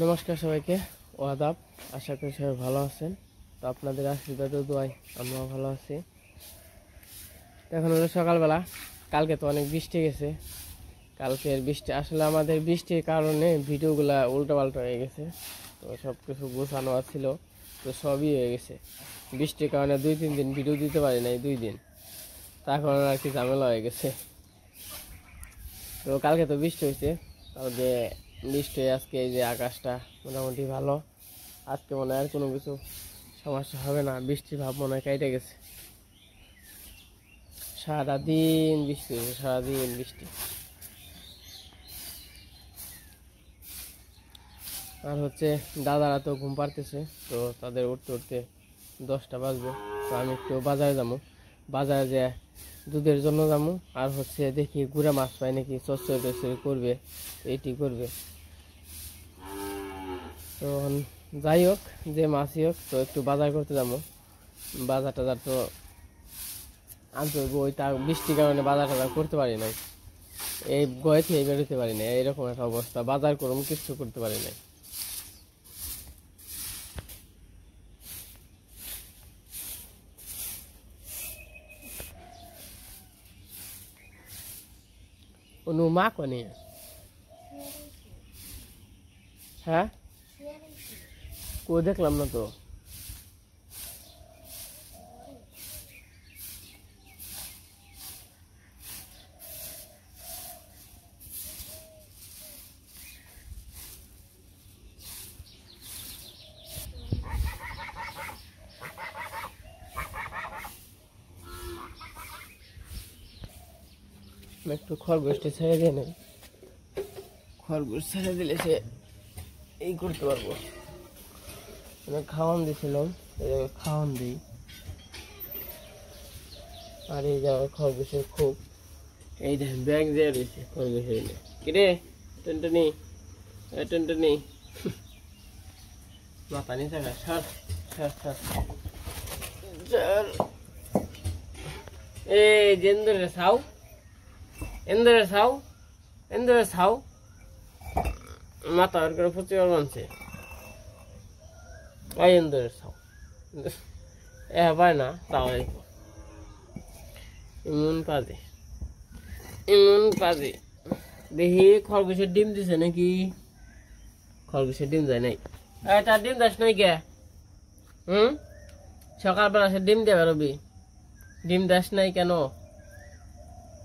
নমস্কার সবাইকে, আদাব। আশা করি সবাই ভালো আছেন। তো আপনাদের আশীর্বাদ ও দোয়ায় আমরাও ভালো আছি। এখন হলো সকালবেলা। কালকে তো অনেক বৃষ্টি গেছে। কালকের বৃষ্টি আসলে আমাদের বৃষ্টির কারণে ভিডিওগুলা উল্টোপাল্টা হয়ে গেছে। তো সব কিছু গোছানো ছিল, তো সবই হয়ে গেছে। বৃষ্টির কারণে 2-3 দিন ভিডিও দিতে পারি নাই, 2 দিন। তার কারণে আর কি ঝামেলা হয়ে গেছে। তো কালকে তো বৃষ্টি হয়েছে, কালকে বৃষ্টি হয়ে আজকে এই যে আকাশটা মোটামুটি ভালো। আজকে মনে হয় আর কোনো কিছু সমস্যা হবে না। বৃষ্টির ভাব মনে হয় কেটে গেছে। সারাদিন বৃষ্টি হয়েছে, সারাদিন বৃষ্টি। আর হচ্ছে দাদারা তো ঘুম পাড়তেছে, তো তাদের উঠতে উঠতে 10টা বাজবে। তো আমি একটু বাজারে যাবো, বাজারে যে দুধের জন্য যাবো। আর হচ্ছে দেখি গুড়া মাছ পাই নাকি, চচ্চড়ি টচ্চড়ি করবে, এইটি করবে। তো যাই হোক, যে মাছই হোক, তো একটু বাজার করতে যাবো। বাজার টাজার তো আনতে হইব, ওইটা বৃষ্টির কারণে বাজার টাজার করতে পারি নাই। এই গয়ে থেকে বেরোতে পারি না, এরকম একটা অবস্থা। বাজার করুম, কিছু করতে পারি নাই। অনু মা কনে? হ্যাঁ, কো দেখলাম না তো। একটু খরগোশটা ছেড়ে দিয়ে নেই, খরগোশ ছেড়ে দিলে সে এই করতে পারবো। খাওয়ান দিয়েছিলাম, খাওয়ান দিই। আর এই যে খরগোশের খুব এই দেখেন ব্যাগ দিয়ে রয়েছে খরগোশের। কিরে টনটনি, টনটনি, মাথা নিচে সর সর সর সর। এই যে এন্দুরের ছাউ, এন্দুরের ছাউ, এন্দুরের ছাউ, মাথা আর করে প্রচুর মানছে। ওই এন্দুরের ছাউ এ পায় না, তাও ইমন পাজে, ইমন পাজে। দেখি খরগোশের ডিম দিছে নাকি? খরগোশের ডিম যায় নাই। তার ডিম দাস নাই কে? সকালবেলা সে ডিম দিয়ে বেরোবি, ডিম দাস নাই কেন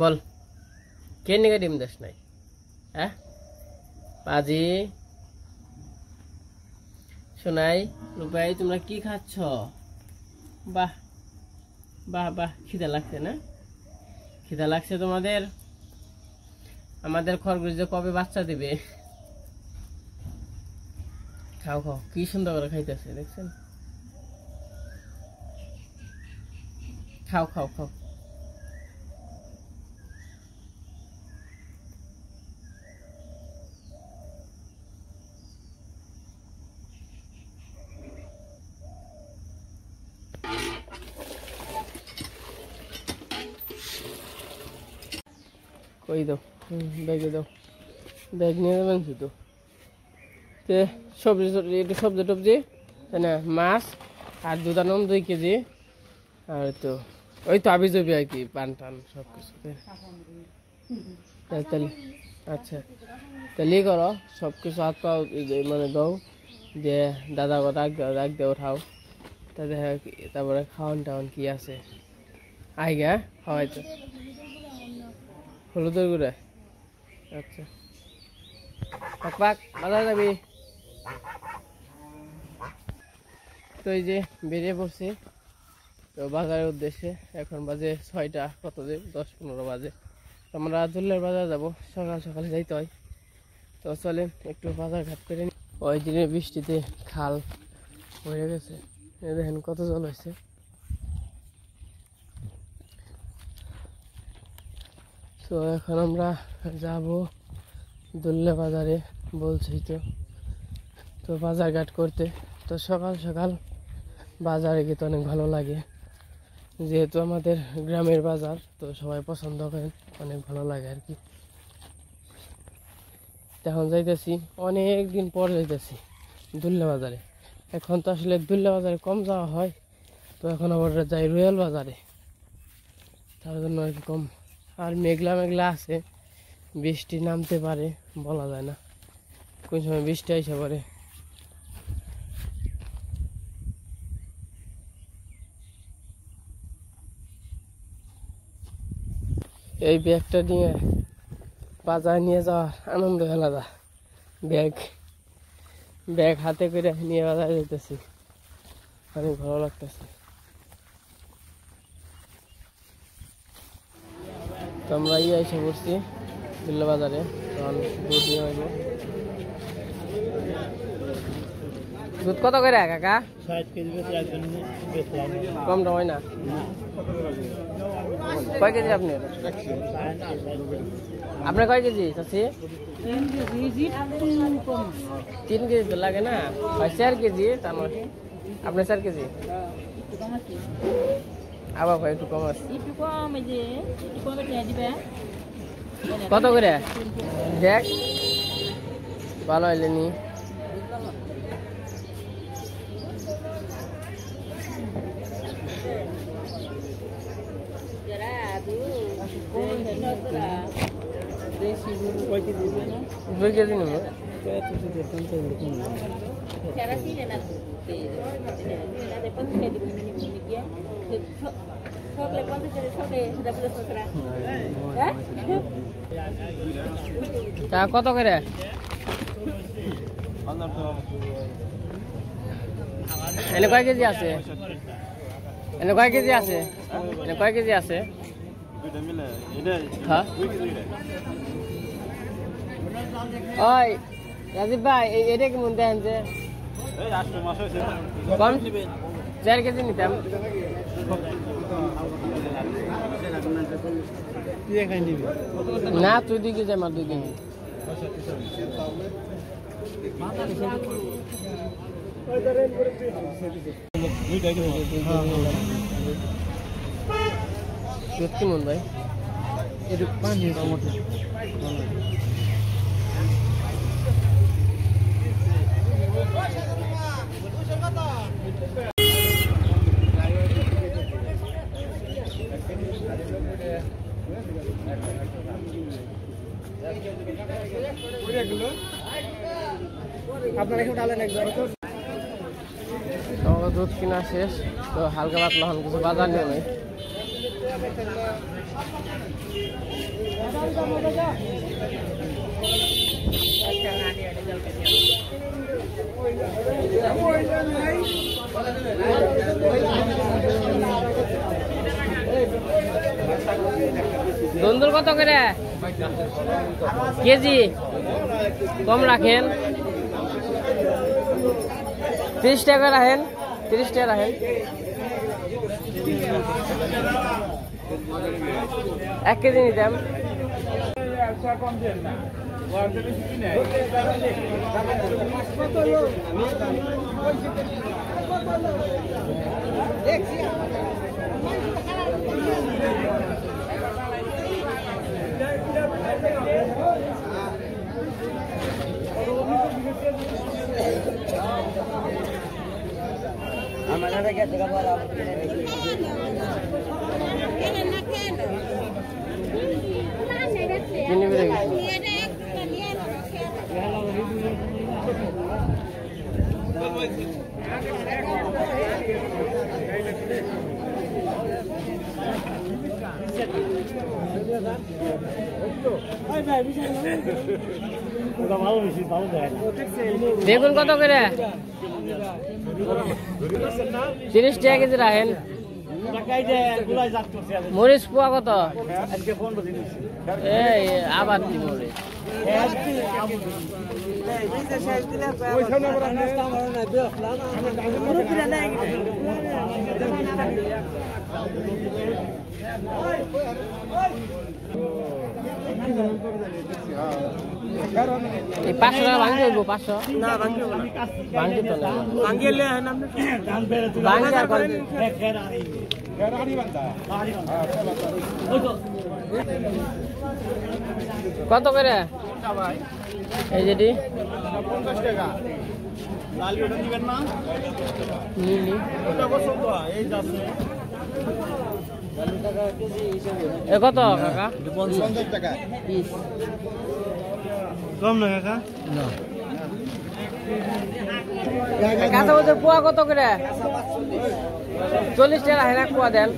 বল? কে নিকে ডিম দাস নাই? হ্যাঁ পাজি শোনাই রূপাই, তোমরা কি খাচ্ছ? বাহ বাহ বাহ, খিদা লাগছে না? খিদা লাগছে তোমাদের? আমাদের খরগোশ যে কবে বাচ্চা দিবে। খাও খাও, কি সুন্দর করে খাইতেছে দেখছেন? খাও খাও খাও। কই দাও, ব্যাগে দাও, ব্যাগ নিয়ে যাবেন শুধু। সবজি একটু সবজি টবজি, তাই না? মাছ আর দুধ আনলাম 2 কেজি। আর তো ওই তো আবি যাবি আর কি, পান টান সব কিছুতে। তাহলে আচ্ছা, তাহলে করো সব কিছু হাত পাও মানে দাও, যে দাদা রাখ দে ওঠাও। তারপরে খাওয়ান টাওয়ান কি আছে আই গা খাওয়াই তো হলুদের গুঁড়া। আচ্ছা পাক পাক, বাজার যাবি? তো এই যে বেরিয়ে পড়ছি তো বাজারের উদ্দেশ্যে। এখন বাজে 6টা, কত যে 10-15 বাজে। আমরা দুল্লের বাজার যাব, সকাল সকালে যাইতে হয়। তো চলেন একটু বাজার ঘাট করে নিই। ওই দিনের বৃষ্টিতে খাল হয়ে গেছে, দেখেন কত জল হয়েছে। তো এখন আমরা যাব দুল্লে বাজারে, বলছি তো। তো বাজার ঘাট করতে, তো সকাল সকাল বাজারে গিয়ে তো অনেক ভালো লাগে, যেহেতু আমাদের গ্রামের বাজার, তো সবাই পছন্দ করেন, অনেক ভালো লাগে আর কি। এখন যাইতেছি, অনেক দিন পর যাইতেছি দুল্লা বাজারে। এখন তো আসলে দুল্লা বাজারে কম যাওয়া হয়, তো এখন আবার যাই রয়্যাল বাজারে, তার জন্য আর কি কম। আর মেঘলা মেঘলা আছে, বৃষ্টি নামতে পারে, বলা যায় না কোন সময় বৃষ্টি আইসা পড়ে। এই ব্যাগটা নিয়ে বাজারে নিয়ে যাওয়ার আনন্দ আলাদা। ব্যাগ ব্যাগ হাতে করে নিয়ে বাজারে যেতেছি, অনেক ভালো লাগতেছে। তো আমরা এসে পড়ছি দুল্লা বাজারে, তখন দুধ নিয়ে আসবো। দুধ কত করে কাকা? 60 কেজি কম দাম হয় না? কয় কেজি আপনি? আপনার কয় কেজি চাচ্ছি? 3 কেজি তো লাগে না, 4 কেজি। তার মানে আপনার 4 কেজি, আবার ভাই একটু কম আছে। কত করে দেখ, ভালো হইলে নি। দুই কেজি নেব। কত করে? এনে কয় কেজি আছে? এনে কয় কেজি আছে? এনে কয় কেজি আছে? হ্যাঁ ওই রাজীব ভাই, এটা কেমন দেন যে? কম 4 কেজি নিতাম। না তুই 2 কেজি, আমার 2 কেজি। দুধ কেমন ভাই? একটু পানি আপনারা একটু ডালেন একবার। দুধ কিনা শেষ, তো হালকা পাতলা হন কিছু বাজার নিয়ে নেই। দুন্দুল কত করে কেজি? কম রাখেন, 30 টাকা রাখেন, 30 টাকা রাখেন। 1 কেজি নিতাম। বেগুন কত করে? 30 টাকা কেজি রাখেন। মরিচ পোয়া কত? এই আবার কি মরিচ? এই 500 টাকা ভাঙি দেবো। 500 না ভাঙি তো না, ভাঙি আর কত করে এই যেটি? 50 টাকা। লালি ওটা দিবেন না? লিলি ওটা পছন্দ হয় এই যাচ্ছে। এ কত কাকা? 50 টাকা পিস। কম না কাকা? না। কাঁচা মরিচের পোয়া কত করে? 40 টাকা হেনা পোয়া দেন।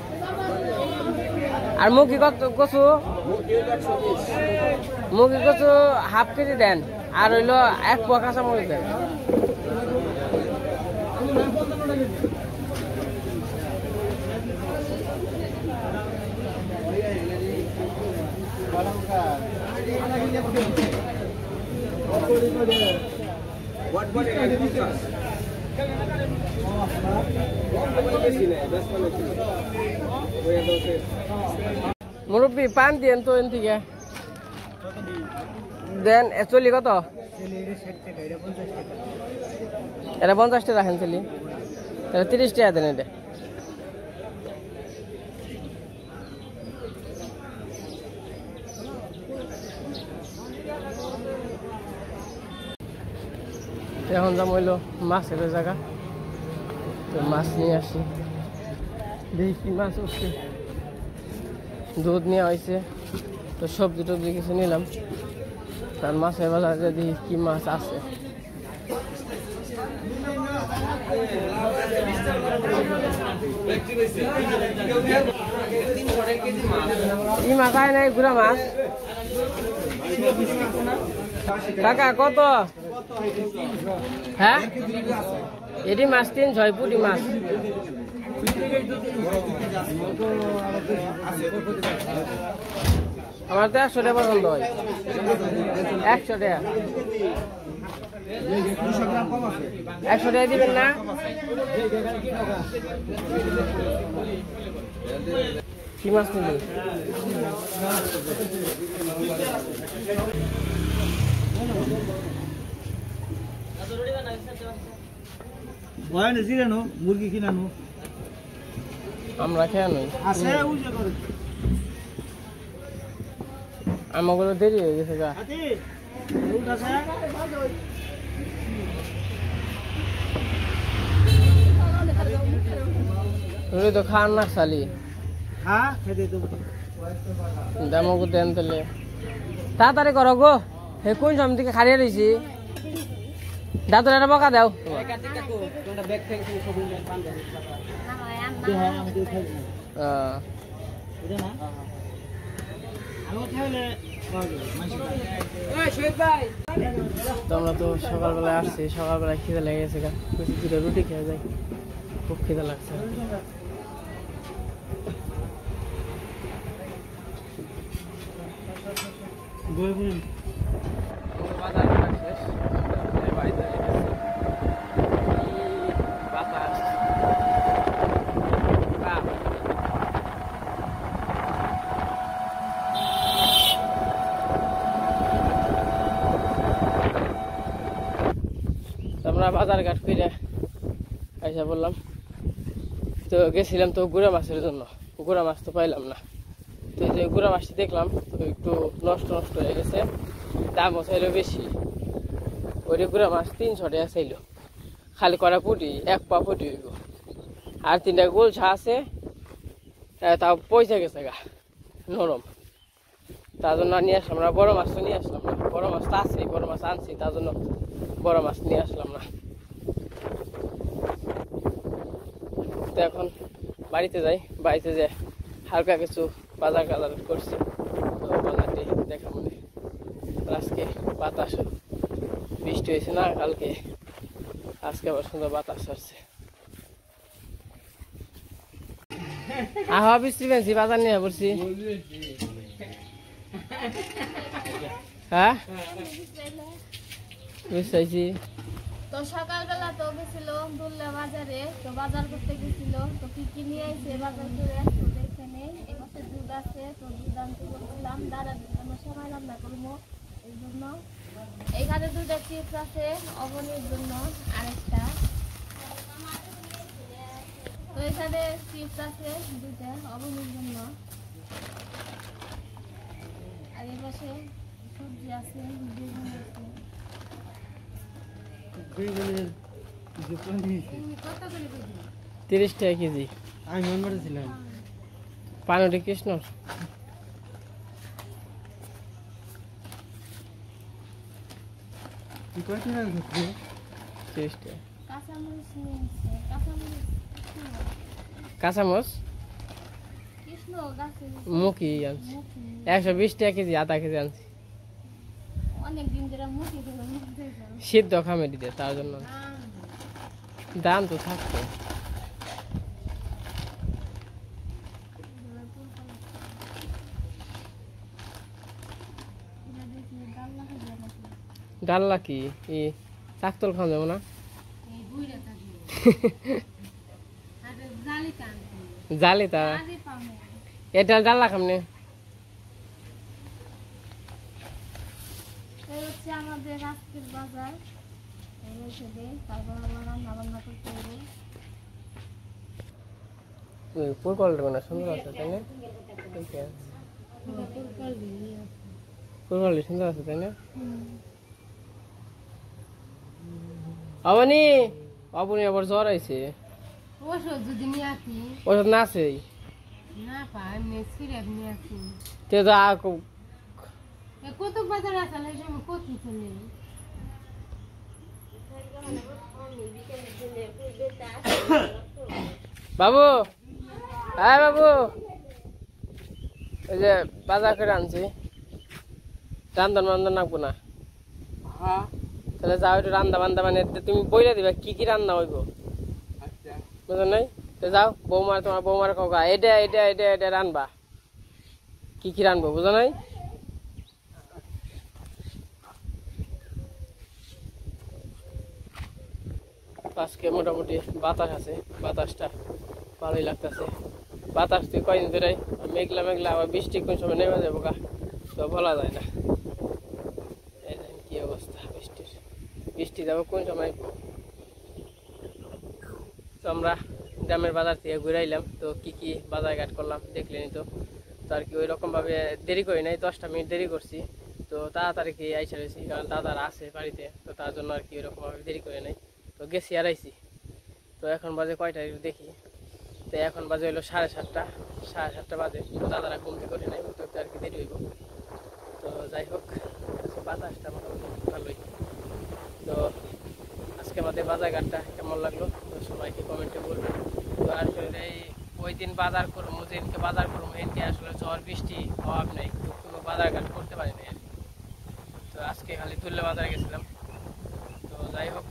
আর মুখি কত কচু? মুখি কচু হাফ কেজি দেন। আর হইলো 1 পোয়া কাঁচা মরিচ দেন। মুরব্বী পান দিয়েন তো এন থেকে দেন। চলি কত? এটা 50 টাকা রাখেন চলি। এটা 30 টাকা দেন। এটা এখন যাম হইলো মাছের জায়গা, তো মাছ নিয়ে আসি। দেখি কি মাছ উঠছে। দুধ নেওয়া হয়েছে, তো সবজি টবজি কিছু নিলাম। তার মাছের বাজারে দেখি কি মাছ আছে। এই মাছ আয় নাই, গুড়া মাছ। কাকা কত? হ্যাঁ এটি মাছ 300 পুটি মাছ। আমার তো 100 টাকা পছন্দ হয়। 100 টাকা। 100 টাকা দিবেন না? কি মাছ নিবি? মুরগি কিনানো আমরা খেয়ে নই। আছে আমাগুলো দেরি হয়ে গেছে গা। তো খান না সালি দামগো দেন তাহলে তাড়াতাড়ি করো গো। হে কোন সময় থেকে খাড়িয়ে রয়েছি। দাঁতের একটা বকা দাও। তো আমরা তো সকালবেলায় আসছি, সকালবেলায় খিদে লেগে গেছে গা। দুটো রুটি খেয়ে যাই, খুব খিদে লাগছে। আমরা বাজার ঘাট করে আইসা বললাম, তো গেছিলাম তো গুড়া মাছের জন্য। গুড়া মাছ তো পাইলাম না। তো এই যে গুড়া মাছটি দেখলাম, তো একটু নষ্ট নষ্ট হয়ে গেছে, দামও চাইলো বেশি। ওই গুড়া মাছ 300 টাকা চাইলো। খালি করা পুটি 1 পা পুটি হইব। আর 3টা গোলছা আছে, তাও পয়সা গেছে গা নরম। তার জন্য নিয়ে আসলাম না। বড় মাছ তো নিয়ে আসলাম না। বড় মাছ তো আছে, বড় মাছ আনছি, তার জন্য বড় মাছ নিয়ে আসলাম না। তো এখন বাড়িতে যাই। বাড়িতে যে হালকা কিছু বাজার কাজার করছি, তো বাজারটি দেখা মনে। আজকে বাতাস, বৃষ্টি হয়েছে না কালকে, আজকে আবার সুন্দর বাতাস আসছে। আহা বৃষ্টি পেয়েছি, বাজার নিয়ে পড়ছি। হ্যাঁ বুঝছি। তো সকালবেলা তো গেছিল দুল্লা বাজারে, তো বাজার করতে গেছিল। তো কি কি নিয়ে আইছে বাজার করে আসছে এখানে। এই পাশে দুধ আছে, তো দুধ আনতে বলছিলাম দাদার জন্য সবাই রান্না করবো, এই জন্য। এখানে দুধের চিপস আছে অবনীর জন্য আরেকটা। তো এখানে চিপস আছে দুইটা অবনীর জন্য, আর এই পাশে সবজি আছে, বেগুন আছে। বেগুনের দোকান নিয়েছি। কত করে কেজি? 30 টাকা কেজি। আমি মন করেছিলাম পানুটি কৃষ্ণ তুই কয়টা টাকা করছিস? 30 টাকা। কাঁচামরিচ নিয়েছে, কাঁচামরিচ কাঁচামচ কৃষ্ণ গাছে মুখি আনছি মুখি 120 টাকা কেজি, আধা কেজি আনছি। অনেক দিন ধরে মুখি ধরে মুখ দিয়েছে। সিদ্ধ খামে দিতে তার জন্য দাম তো থাকতো। ডাল্লা কি এই চাকতল খাওয়া যাবো না? জালি তা এটা ডাল্লা খামনে। এই হচ্ছে আমাদের আজকের বাজার, এই রেখে দেই, তারপর আমরা রান্না বান্না করতে হবে। ফুল কোয়ালিটি মানে সুন্দর আছে তাই না? ফুল কোয়ালিটি সুন্দর আছে তাই না? অবনি অবনি আবার জ্বর আইছে, ওষুধ যদি নিয়ে আসি ওষুধ না আছে না পাই এমনি সিরাপ নিয়ে আসি। তে তো কত বাজার আসলে সময় কত চলে বাবু, হ্যাঁ বাবু, ওই যে বাজার করে আনছি, রান্ধন বান্ধন রাখবো না। হ্যাঁ তাহলে যাও একটু রান্না বান্ধা মানে তুমি বইলে দিবা কি কি রান্না হইব, আচ্ছা বুঝো নাই? তো যাও বৌমার, তোমার বৌমার কাকা এটা এটা এটা এটা রানবা, কি কি রানবো বুঝো নাই? আজকে মোটামুটি বাতাস আছে, বাতাসটা ভালোই লাগতেছে। বাতাস তুই কয়দিন ধরে মেঘলা মেঘলা, আবার বৃষ্টি কোন সময় নেমে যাবো গা, তো বলা যায় না। এই দেখেন কি অবস্থা বৃষ্টির, বৃষ্টি যাবো কোন সময়। তো আমরা গ্রামের বাজার থেকে ঘুরে আইলাম, তো কি কি বাজার ঘাট করলাম দেখলেনি তো। তো আর কি ওই রকম ভাবে দেরি করি নাই, 10টা মিনিট দেরি করছি। তো তাড়াতাড়ি কি আইসা রয়েছি, কারণ দাদারা আছে বাড়িতে, তো তার জন্য আর কি ওই রকম ভাবে দেরি করে নাই। তো গেছি আর আইছি। তো এখন বাজে কয়টা একটু দেখি, তো এখন বাজে হলো 7:30, 7:30 বাজে। তো দাদারা ঘুমতে করে নাই, তো আর কি দেরি হইব। তো যাই হোক, বাতাসটা মোটামুটি ভালোই। তো আজকে আমাদের বাজার ঘাটটা কেমন লাগলো তো সবাইকে কমেন্টে বলবেন। তো আসলে এই ওই দিন বাজার করবো, যেদিনকে বাজার করবো সেদিনকে আসলে ঝড় বৃষ্টি অভাব নেই, তো কোনো বাজার ঘাট করতে পারিনি আর কি। তো আজকে খালি তুললে বাজারে গেছিলাম। তো যাই হোক,